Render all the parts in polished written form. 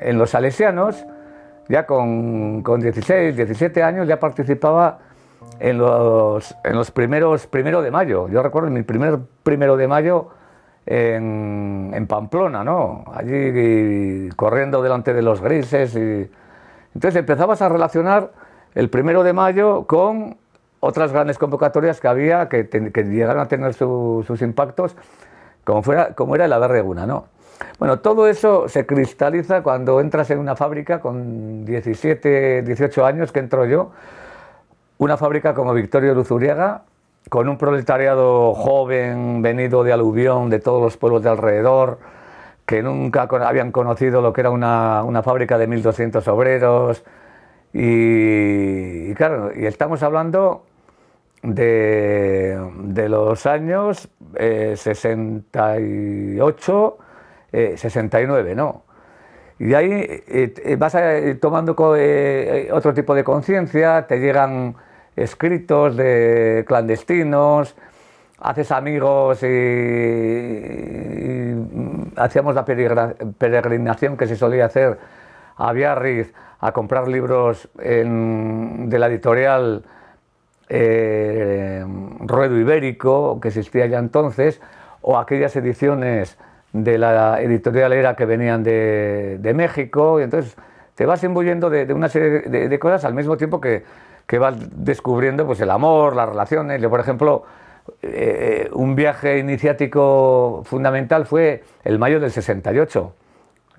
en los salesianos, ya con 16, 17 años, ya participaba en los primeros 1 de mayo. Yo recuerdo mi primer 1 de mayo en Pamplona, ¿no? Allí corriendo delante de los grises. Entonces empezabas a relacionar el 1 de mayo con otras grandes convocatorias que había, que llegaron a tener sus impactos, como era el Adarre Eguna, ¿no? Bueno, todo eso se cristaliza cuando entras en una fábrica con 17, 18 años, que entro yo, una fábrica como Victorio Luzuriaga, con un proletariado joven, venido de aluvión, de todos los pueblos de alrededor, que nunca habían conocido lo que era una fábrica de 1.200 obreros, y claro, y estamos hablando de los años 68, 69, ¿no? Y de ahí vas tomando otro tipo de conciencia, te llegan escritos de clandestinos, haces amigos y hacíamos la peregrinación que se solía hacer a Biarritz a comprar libros de la editorial Ruedo Ibérico, que existía ya entonces, o aquellas ediciones de la editorial Era que venían de México, y entonces te vas imbuyendo de una serie de cosas al mismo tiempo que vas descubriendo pues el amor, las relaciones. Yo, por ejemplo, un viaje iniciático fundamental fue el mayo del 68.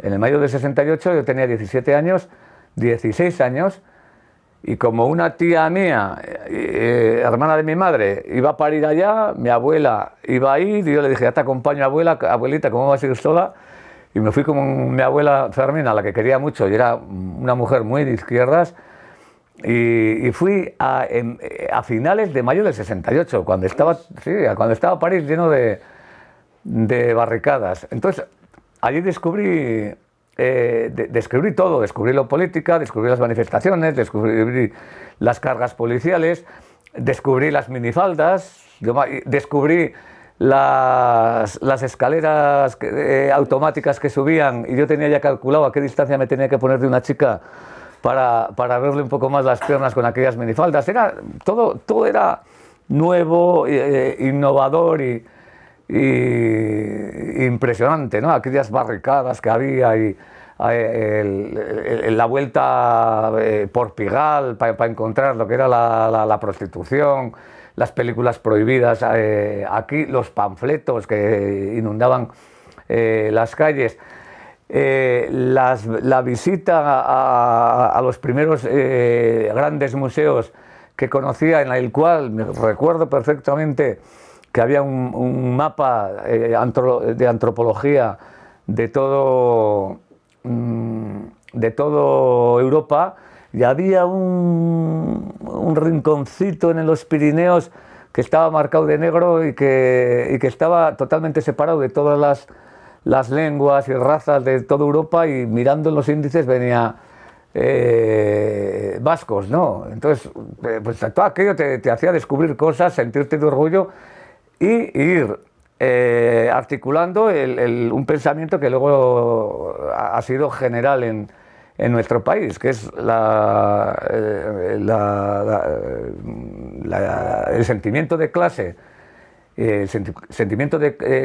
En el mayo del 68 yo tenía 17 años, 16 años, y como una tía mía, hermana de mi madre, iba a parir allá, mi abuela iba a ir, y yo le dije, ya te acompaño, abuelita, ¿cómo vas a ir sola? Y me fui con mi abuela Fermina, a la que quería mucho, y era una mujer muy de izquierdas, y fui a finales de mayo del 68, cuando estaba París lleno de barricadas. Entonces, allí descubrí todo, descubrí la política, descubrí las manifestaciones, descubrí las cargas policiales, descubrí las minifaldas, descubrí las escaleras automáticas que subían, y yo tenía ya calculado a qué distancia me tenía que poner de una chica para verle un poco más las piernas con aquellas minifaldas. Todo era nuevo, innovador y impresionante, ¿no? Aquellas barricadas que había y la vuelta por Pigalle para encontrar lo que era la prostitución, las películas prohibidas, aquí los panfletos que inundaban las calles, la visita a los primeros grandes museos que conocía, en el cual me recuerdo perfectamente que había un mapa de antropología de todo Europa, y había un rinconcito en los Pirineos que estaba marcado de negro y que estaba totalmente separado de todas las lenguas y razas de toda Europa, y mirando en los índices venía vascos, ¿no? Entonces, pues todo aquello te hacía descubrir cosas, sentirte de orgullo y ir articulando un pensamiento que luego ha sido general en nuestro país, que es el sentimiento de clase, el sentimiento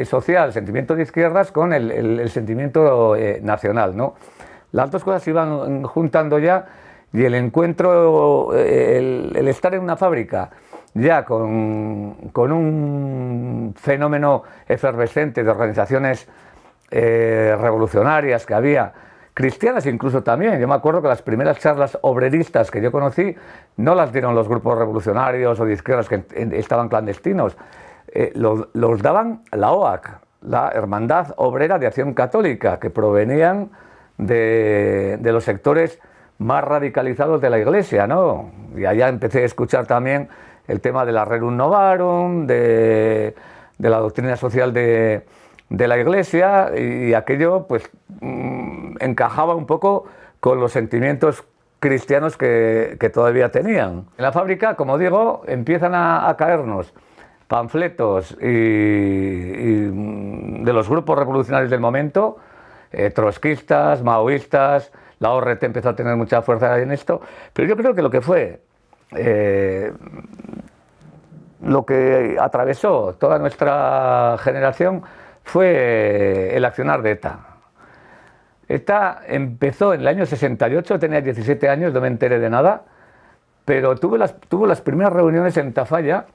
social, el sentimiento de izquierdas con el sentimiento nacional, ¿no? Las dos cosas se iban juntando ya, y el encuentro, el estar en una fábrica ya con un fenómeno efervescente de organizaciones revolucionarias que había, cristianas incluso también. Yo me acuerdo que las primeras charlas obreristas que yo conocí no las dieron los grupos revolucionarios o de izquierdas que estaban clandestinos, los daban la OAC, la Hermandad Obrera de Acción Católica, que provenían de los sectores más radicalizados de la Iglesia, ¿no? Y allá empecé a escuchar también el tema de la Rerum Novarum, de la doctrina social de la Iglesia, y aquello pues encajaba un poco con los sentimientos cristianos que todavía tenían. En la fábrica, como digo, empiezan a caernos panfletos de los grupos revolucionarios del momento, trotskistas, maoístas. La ORT empezó a tener mucha fuerza en esto, pero yo creo que lo que fue, lo que atravesó toda nuestra generación fue el accionar de ETA. ETA empezó en el año 68, tenía 17 años, no me enteré de nada, pero tuvo las primeras reuniones en Tafalla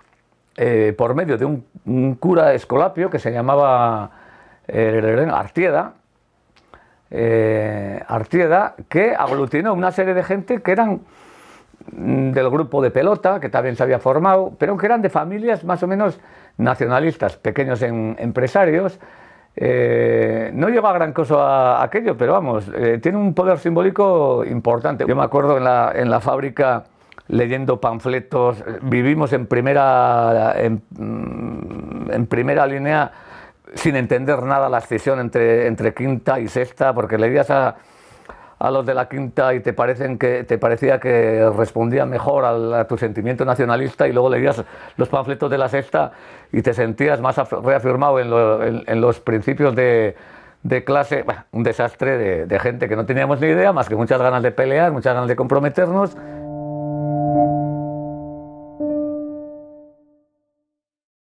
por medio de un cura escolapio que se llamaba Artieda, que aglutinó una serie de gente que eran del grupo de pelota, que también se había formado, pero que eran de familias más o menos nacionalistas, pequeños empresarios. No llegó a gran cosa a aquello, pero vamos, tiene un poder simbólico importante. Yo me acuerdo en la fábrica leyendo panfletos, vivimos en primera línea sin entender nada la escisión entre quinta y sexta, porque leías a los de la quinta y te parecía que respondía mejor a tu sentimiento nacionalista, y luego leías los panfletos de la sexta y te sentías más reafirmado en los principios de clase. Bueno, un desastre de gente que no teníamos ni idea, más que muchas ganas de pelear, muchas ganas de comprometernos.